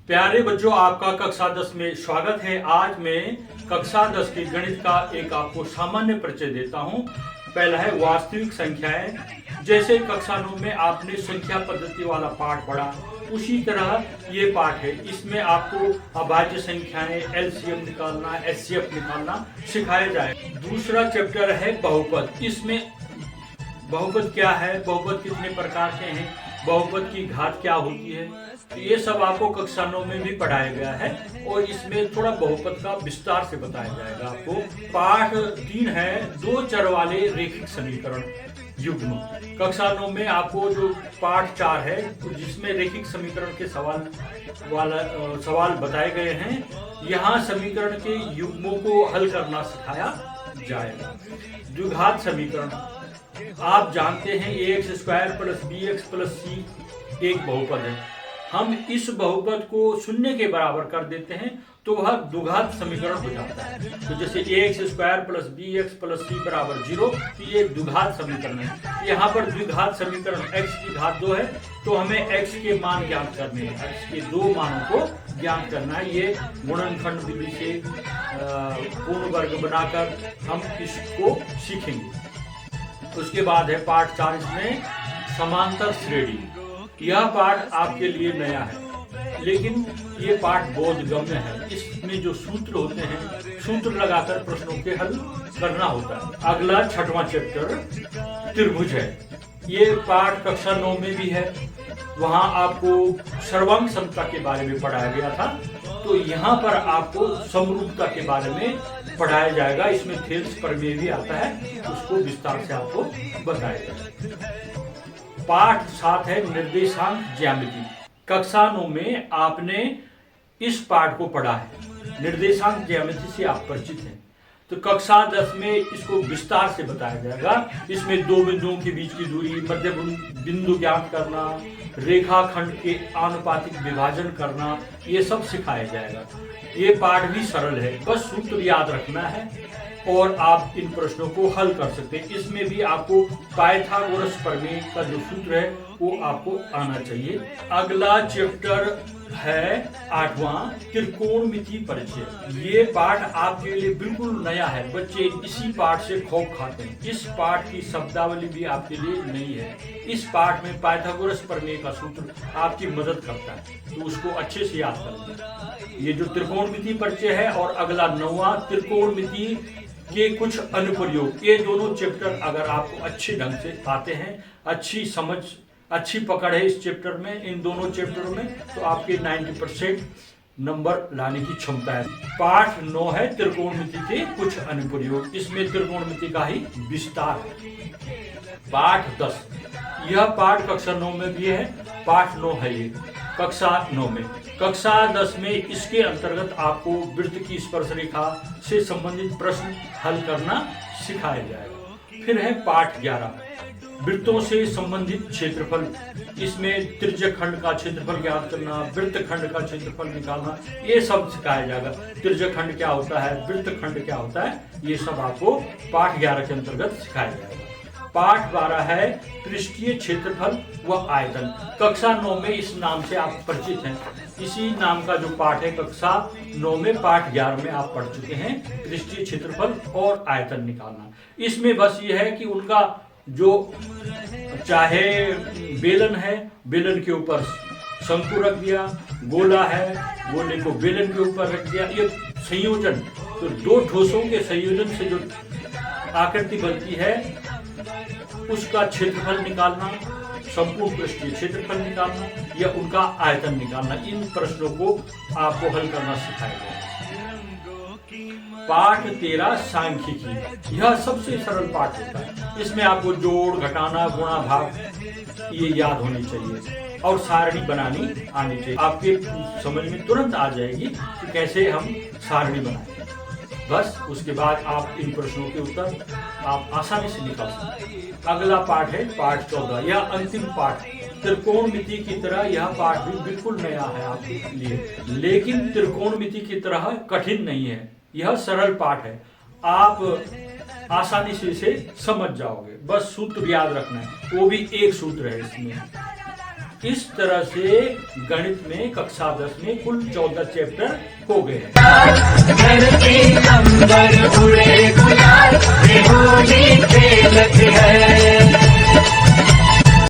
प्यारे बच्चों, आपका कक्षा 10 में स्वागत है। आज मैं कक्षा 10 की गणित का एक आपको सामान्य परिचय देता हूं। पहला है वास्तविक संख्याएं। जैसे कक्षा 9 में आपने संख्या पद्धति वाला पाठ पढ़ा, उसी तरह ये पाठ है। इसमें आपको अभाज्य संख्याएं, एलसीएम निकालना, एचसीएफ निकालना सिखाया जाए। दूसरा चैप्टर है बहुपद। इसमें बहुपद क्या है, बहुपद कितने प्रकार के हैं, बहुपद की घात क्या होती है, तो ये सब आपको कक्षा 9 में भी पढ़ाया गया है और इसमें थोड़ा बहुपद का विस्तार से बताया जाएगा आपको। पाठ 3 है दो चर वाले रेखिक समीकरण युग्म। कक्षा 9 में आपको जो पाठ 4 है जिसमें रेखिक समीकरण के सवाल बताए गए हैं, यहाँ समीकरण के युग्मों को हल करना सिखाया जाएगा। द्विघात समीकरण आप जानते हैं ax² + bx + c एक बहुपद है। हम इस बहुपद को शून्य के बराबर कर देते हैं तो वह द्विघात समीकरण हो जाता है। तो जैसे ax² + bx + c = 0, तो ये द्विघात समीकरण है। यहाँ पर द्विघात समीकरण x की घात 2 है, तो हमें x के मान ज्ञात करने हैं, x के 2 मानों को ज्ञात करना है। ये गुणनखंड विधि से पूर्ण वर्ग बनाकर हम इसको सीखेंगे। उसके बाद है पाठ 4 में समांतर श्रेणी। यह पाठ आपके लिए नया है, लेकिन ये पाठ बोधगम्य है। इसमें जो सूत्र होते हैं, सूत्र लगाकर प्रश्नों के हल करना होता है। अगला 6वां चैप्टर त्रिभुज है। ये पाठ कक्षा 9 में भी है। वहां आपको सर्वांग समता के बारे में पढ़ाया गया था, तो यहाँ पर आपको समरूपता के बारे में पढ़ाया जाएगा। इसमें थेल्स प्रमेय भी आता है, उसको विस्तार से आपको बताया जाएगा। पाठ 7 है निर्देशांक ज्यामिति। कक्षा 9 में आपने इस पाठ को पढ़ा है। निर्देशांक ज्यामिति से आप परिचित हैं, तो कक्षा 10 में इसको विस्तार से बताया जाएगा। इसमें दो बिंदुओं के बीच की दूरी, मध्य बिंदु ज्ञात करना, रेखाखंड के आनुपातिक विभाजन करना, ये सब सिखाया जाएगा। ये पाठ भी सरल है, बस सूत्र याद रखना है और आप इन प्रश्नों को हल कर सकते हैं। इसमें भी आपको पाइथागोरस प्रमेय का जो सूत्र है वो आपको आना चाहिए। अगला चैप्टर है 8वां त्रिकोणमिति परिचय। ये पाठ आपके लिए बिल्कुल नया है। बच्चे इसी पाठ से खौफ खाते हैं। इस पाठ की शब्दावली भी आपके लिए नई है। इस पाठ में पाइथागोरस प्रमेय का सूत्र आपकी मदद करता है, तो उसको अच्छे से याद करें। ये जो त्रिकोणमिति परिचय है और अगला 9वां त्रिकोणमिति के कुछ अनुप्रयोग, ये दोनों चैप्टर अगर आपको अच्छे ढंग से आते हैं, अच्छी समझ, अच्छी पकड़ है इस चैप्टर में, इन दोनों चैप्टरों में, तो आपके 90% नंबर लाने की क्षमता है। पाठ 9 है त्रिकोणमिति के कुछ अनुप्रयोग। इसमें त्रिकोणमिति का ही विस्तार है। पाठ 10, यह पाठ कक्षा 9 में भी है। पाठ 9 है ये कक्षा 9 में। कक्षा 10 में इसके अंतर्गत आपको वृत्त की स्पर्श रेखा से संबंधित प्रश्न हल करना सिखाया जाएगा। फिर है पाठ 11 वृत्तों से संबंधित क्षेत्रफल। इसमें त्रिज्यक खंड का क्षेत्रफल ज्ञात करना, वृत्त खंड का क्षेत्रफल निकालना, ये सब सिखाया जाएगा। त्रिज्यक खंड क्या होता है, वृत्त खंड क्या होता है, ये सब आपको पाठ 11 के अंतर्गत सिखाया जाएगा। पाठ 12 है पृष्ठीय क्षेत्रफल व आयतन। कक्षा 9 में इस नाम से आप परिचित हैं। इसी नाम का जो पाठ है कक्षा 9 में, पाठ 11 में आप पढ़ चुके हैं, पृष्ठीय क्षेत्रफल और आयतन निकालना। इसमें बस ये है कि उनका जो चाहे बेलन है, बेलन के ऊपर शंकु रख दिया, गोला है, गोले को बेलन के ऊपर रख दिया, ये संयोजन, तो दो ठोसों के संयोजन से जो आकृति बनती है उसका क्षेत्रफल निकालना, संपूर्ण पृष्ठीय क्षेत्रफल निकालना या उनका आयतन निकालना, इन प्रश्नों को आपको हल करना सिखाया जाएगा। पाठ 13 सांख्यिकी। यह सबसे सरल पाठ होता है। इसमें आपको जोड़, घटाना, गुणा, भाग ये याद होनी चाहिए और सारणी बनानी आनी चाहिए। आपके समझ में तुरंत आ जाएगी कि कैसे हम सारणी बनाएं। बस उसके बाद आप इन प्रश्नों के उत्तर आप आसानी से निकाल सकते हैं। अगला पाठ है पाठ 14, यह अंतिम पाठ। त्रिकोणमिति की तरह यह पाठ भी बिल्कुल नया है आपके लिए, लेकिन त्रिकोणमिति की तरह कठिन नहीं है। यह सरल पाठ है, आप आसानी से इसे समझ जाओगे। बस सूत्र याद रखना है, वो भी एक सूत्र है इसमें। इस तरह से गणित में कक्षा 10 में कुल 14 चैप्टर हो गए हैं।